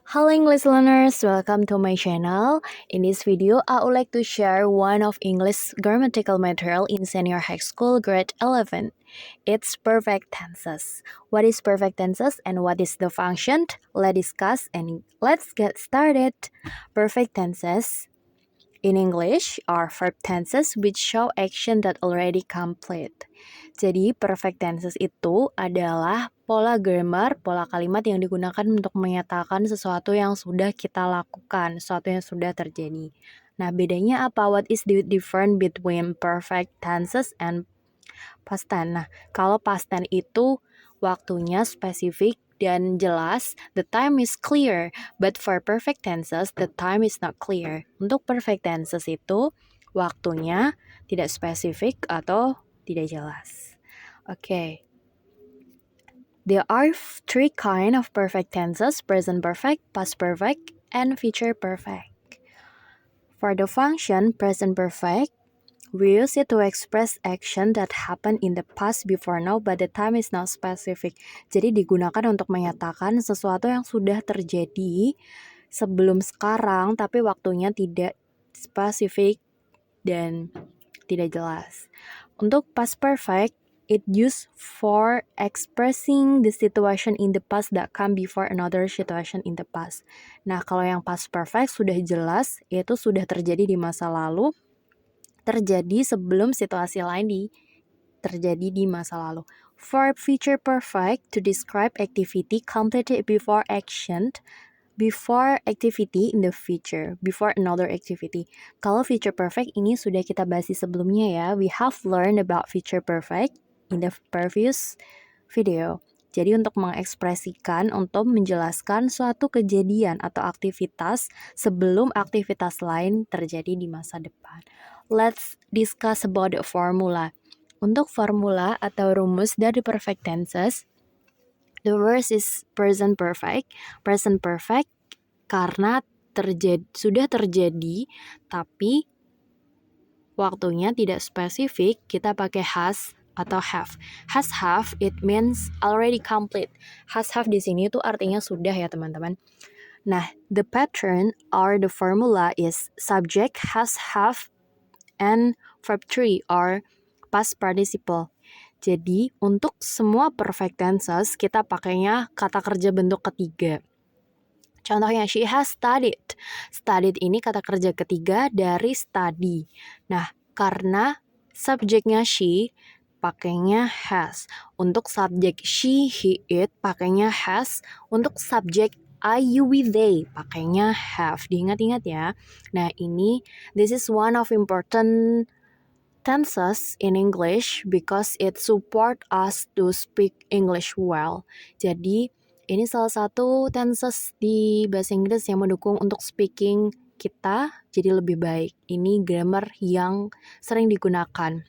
Hello English learners, welcome to my channel. In this video, I would like to share one of English grammatical material in senior high school grade 11. It's perfect tenses. What is perfect tenses and what is the function? Let's discuss and let's get started. Perfect tenses in English are verb tenses which show action that already complete. Jadi perfect tenses itu adalah pola grammar, pola kalimat yang digunakan untuk menyatakan sesuatu yang sudah kita lakukan, sesuatu yang sudah terjadi. Nah, bedanya apa? What is the difference between perfect tenses and past tense? Nah, kalau past tense itu waktunya spesifik dan jelas, the time is clear. But for perfect tenses, the time is not clear. Untuk perfect tenses itu waktunya tidak spesifik atau tidak jelas. Okay. There are three kind of perfect tenses: present perfect, past perfect, and future perfect. For the function present perfect, we use it to express action that happened in the past before now but the time is not specific. Jadi digunakan untuk menyatakan sesuatu yang sudah terjadi sebelum sekarang tapi waktunya tidak spesifik dan tidak jelas. Untuk past perfect, it used for expressing the situation in the past that come before another situation in the past. Nah, kalau yang past perfect sudah jelas, itu sudah terjadi di masa lalu, terjadi sebelum situasi lain terjadi di masa lalu. For future perfect, to describe activity completed before action, before activity in the future, before another activity. Kalau future perfect ini sudah kita bahas sebelumnya ya. We have learned about future perfect in the previous video. Jadi untuk mengekspresikan, untuk menjelaskan suatu kejadian atau aktivitas sebelum aktivitas lain terjadi di masa depan. Let's discuss about the formula. Untuk formula atau rumus dari perfect tenses, the first is present perfect. Present perfect karena sudah terjadi tapi waktunya tidak spesifik, kita pakai has atau have. Have it means already complete. Have di sini itu artinya sudah ya teman-teman. Nah, the pattern or the formula is subject, has, have, and verb 3 or past participle. Jadi, untuk semua perfect tenses kita pakainya kata kerja bentuk ketiga. Contohnya, she has studied. Studied ini kata kerja ketiga dari study. Nah, karena subjeknya she, pakainya has. Untuk subjek she, he, it, pakainya has. Untuk subjek I, you, we, they, pakainya have. Diingat-ingat ya. Nah, this is one of important tenses in English because it support us to speak English well. Jadi, ini salah satu tenses di bahasa Inggris yang mendukung untuk speaking kita jadi lebih baik. Ini grammar yang sering digunakan.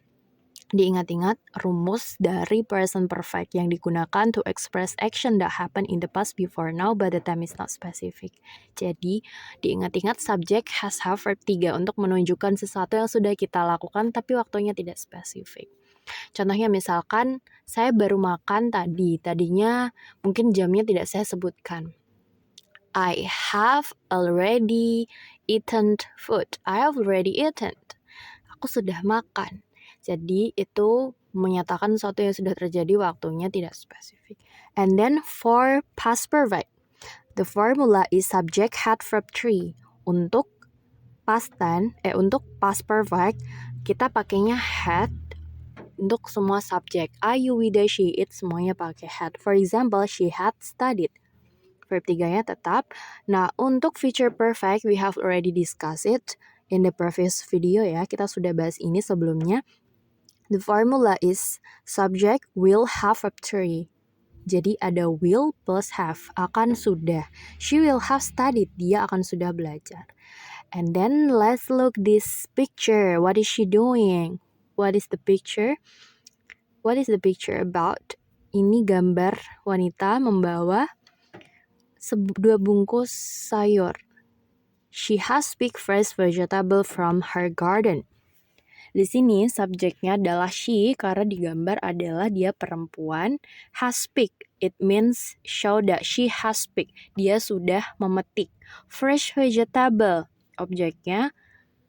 Diingat-ingat rumus dari present perfect yang digunakan to express action that happened in the past before now but the time is not specific. Jadi, diingat-ingat subject has, have, verb 3 untuk menunjukkan sesuatu yang sudah kita lakukan tapi waktunya tidak spesifik. Contohnya misalkan saya baru makan tadinya mungkin jamnya tidak saya sebutkan. I have already eaten food. I have already eaten. Aku sudah makan. Jadi itu menyatakan sesuatu yang sudah terjadi waktunya tidak spesifik. And then for past perfect, the formula is subject, had, verb 3. Untuk past perfect kita pakainya had untuk semua subjek. I, you, we, they, she, it semuanya pakai had. For example, she had studied. Verb 3-nya tetap. Nah, untuk future perfect we have already discussed it in the previous video ya. Kita sudah bahas ini sebelumnya. The formula is subject will, have, verb 3. Jadi ada will plus have, akan sudah. She will have studied, dia akan sudah belajar. And then let's look this picture. What is she doing? What is the picture? What is the picture about? Ini gambar wanita membawa 2 bungkus sayur. She has picked fresh vegetable from her garden. Di sini subjeknya adalah she karena digambar adalah dia perempuan. Has picked, it means show that she has picked. Dia sudah memetik. Fresh vegetable, objeknya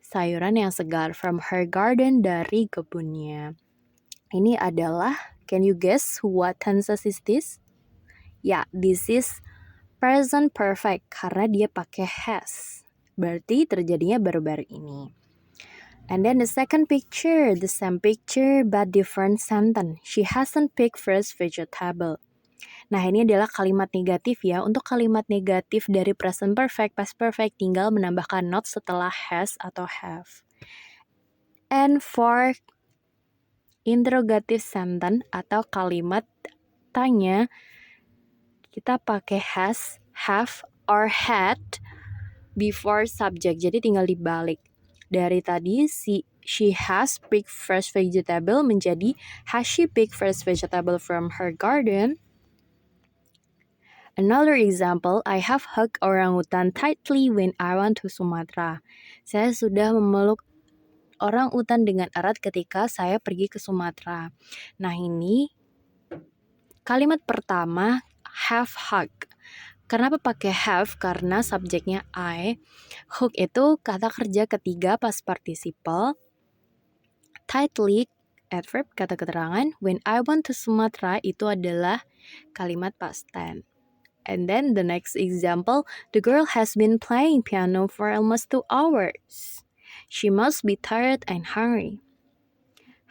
sayuran yang segar from her garden, dari kebunnya. Ini adalah, can you guess what tenses is this? Ya, this is present perfect karena dia pakai has. Berarti terjadinya baru-baru ini. And then the second picture, the same picture but different sentence. She hasn't picked fresh vegetable. Nah, ini adalah kalimat negatif ya. Untuk kalimat negatif dari present perfect, past perfect, tinggal menambahkan not setelah has atau have. And for interrogative sentence atau kalimat tanya, kita pakai has, have, or had before subject. Jadi tinggal dibalik. Dari tadi she has picked fresh vegetable menjadi has she picked fresh vegetable from her garden? Another example, I have hugged orangutan tightly when I went to Sumatra. Saya sudah memeluk orangutan dengan erat ketika saya pergi ke Sumatera. Nah, ini kalimat pertama, have hugged. Kenapa pakai have? Karena subjeknya I. Hug itu kata kerja ketiga past participle. Tightly, adverb, kata keterangan. When I went to Sumatra, itu adalah kalimat past tense. And then the next example, the girl has been playing piano for almost 2 hours. She must be tired and hungry.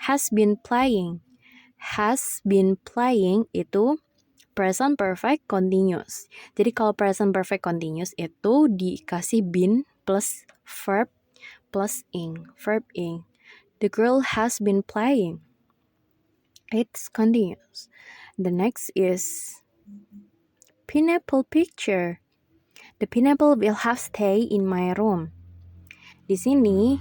Has been playing. Has been playing itu present perfect continuous. Jadi kalau present perfect continuous itu dikasih been plus verb plus ing. Verb ing. The girl has been playing. It's continuous. The next is pineapple picture. The pineapple will have stay in my room. Di sini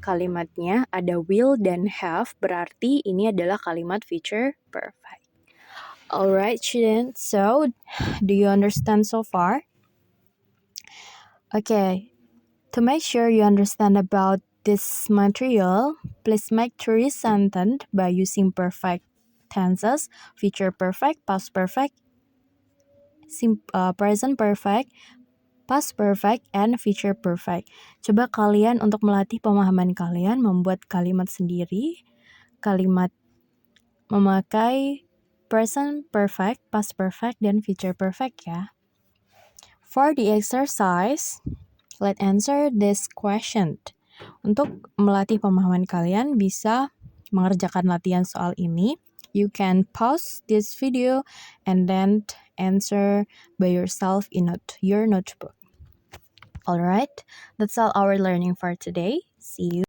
kalimatnya ada will dan have, berarti ini adalah kalimat future perfect. Alright, students, so do you understand so far? Okay, to make sure you understand about this material, please make 3 sentences by using perfect tenses, future perfect, past perfect, present perfect, past perfect, and future perfect. Coba kalian untuk melatih pemahaman kalian membuat kalimat sendiri, kalimat memakai present perfect, past perfect, dan future perfect ya. For the exercise, let's answer this question. Untuk melatih pemahaman kalian bisa mengerjakan latihan soal ini. You can pause this video and then answer by yourself in your notebook. Alright, that's all our learning for today. See you.